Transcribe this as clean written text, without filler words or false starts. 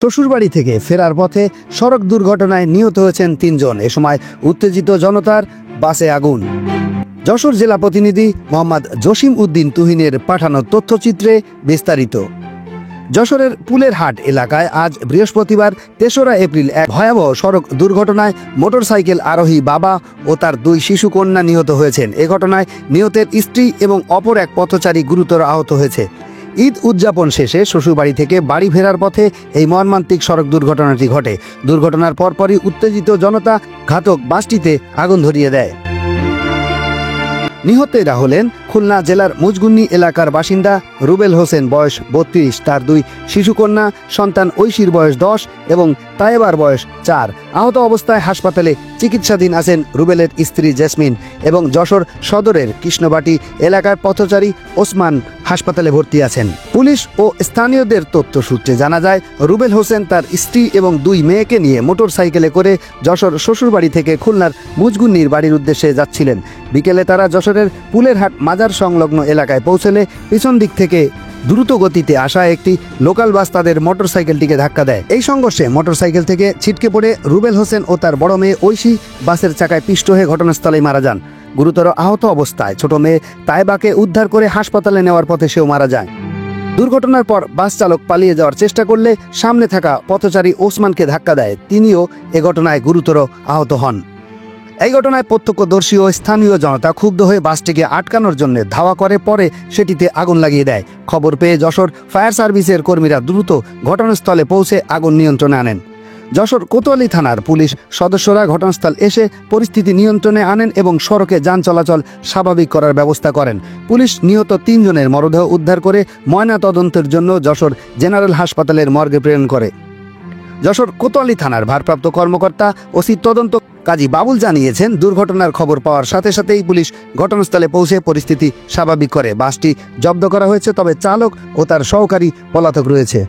শ্বশুরবাড়ি থেকে ফেরার পথে সড়ক দুর্ঘটনায় নিহত হয়েছেন ৩ জন। এ সময় উত্তেজিত জনতার বাসে আগুন। যশোর জেলা প্রতিনিধি মোহাম্মদ জসিম উদ্দিন তুহিনের পাঠানো তথ্যচিত্রে বিস্তারিত। যশোরের পুলের হাট এলাকায় আজ বৃহস্পতিবার ৩রা এপ্রিল এক ভয়াবহ সড়ক দুর্ঘটনায় মোটরসাইকেল আরোহী বাবা ও তার ২ শিশু কন্যা নিহত হয়েছেন। এ ঘটনায় নিহতের স্ত্রী এবং অপর এক পথচারী গুরুতর আহত হয়েছে। ঈদ উদযাপন শেষে শ্বশুরবাড়ি থেকে বাড়ি ফেরার পথে এই মর্মান্তিক সড়ক দুর্ঘটনাটি ঘটে। দুর্ঘটনার পরপরই উত্তেজিত জনতা ঘাতক বাসটিতে আগুন ধরিয়ে দেয়। নিহতেরা হলেন খুলনা জেলার মুজগুন্নি এলাকার বাসিন্দা রুবেল হোসেন, বয়স ৩২, তার ২ শিশুকন্যা সন্তান ঐশীর বয়স ১০ এবং তায়েবার বয়স ৪। আহত অবস্থায় হাসপাতালে চিকিৎসাধীন আছেন রুবেলের স্ত্রী জেসমিন এবং যশোর সদরের কৃষ্ণবাটি এলাকার পথচারী ওসমান হাসপাতালে ভর্তি আছেন। পুলিশ ও স্থানীয়দের তথ্য সূত্রে জানা যায়, রুবেল হোসেন তার স্ত্রী এবং ২ মেয়েকে নিয়ে মোটরসাইকেলে করে যশোর শ্বশুরবাড়ি থেকে খুলনার মুজগুন্নির বাড়ির উদ্দেশ্যে যাচ্ছিলেন। বিকেলে তারা যশোরের পুলের হাট মাজার সংলগ্ন এলাকায় পৌঁছলে পিছন দিক থেকে দ্রুত গতিতে আসা একটি লোকাল বাস তাদের মোটরসাইকেলটিকে ধাক্কা দেয়। এই সংঘর্ষে মোটরসাইকেল থেকে ছিটকে পড়ে রুবেল হোসেন ও তার বড় মেয়ে ঐশী বাসের চাকায় পিষ্ট হয়ে ঘটনাস্থলেই মারা যান। গুরুতর আহত অবস্থায় ছোট মেয়ে তাইবাকে উদ্ধার করে হাসপাতালে নেওয়ার পথে সেও মারা যায়। দুর্ঘটনার পর বাস চালক পালিয়ে যাওয়ার চেষ্টা করলে সামনে থাকা পথচারী ওসমানকে ধাক্কা দেয়। তিনিও এ ঘটনায় গুরুতর আহত হন। এই ঘটনায় প্রত্যক্ষদর্শী ও স্থানীয় জনতা ক্ষুব্ধ হয়ে বাসটিকে আটকানোর জন্য ধাওয়া করে, পরে সেটিতে আগুন লাগিয়ে দেয়। খবর পেয়ে যশোর ফায়ার সার্ভিসের কর্মীরা দ্রুত ঘটনাস্থলে পৌঁছে আগুন নিয়ন্ত্রণে আনেন। যশোর কোতোয়ালি থানার পুলিশ সদস্যরা ঘটনাস্থল এসে পরিস্থিতি নিয়ন্ত্রণে আনেন এবং সড়কে যান চলাচল স্বাভাবিক করার ব্যবস্থা করেন। পুলিশ নিহত ৩ জনের মরদেহ উদ্ধার করে ময়নাতদন্তের জন্য যশোর জেনারেল হাসপাতালের মর্গে প্রেরণ করে। যশোর কোতোয়ালি থানার ভারপ্রাপ্ত কর্মকর্তা ওসি তদন্ত কাজী বাবুল জানিয়েছেন, দুর্ঘটনার খবর পাওয়ার সাথে সাথেই পুলিশ ঘটনাস্থলে পৌঁছে পরিস্থিতি স্বাভাবিক করে। বাসটি জব্দ করা হয়েছে, তবে চালক ও তার সহকারী পলাতক রয়েছে।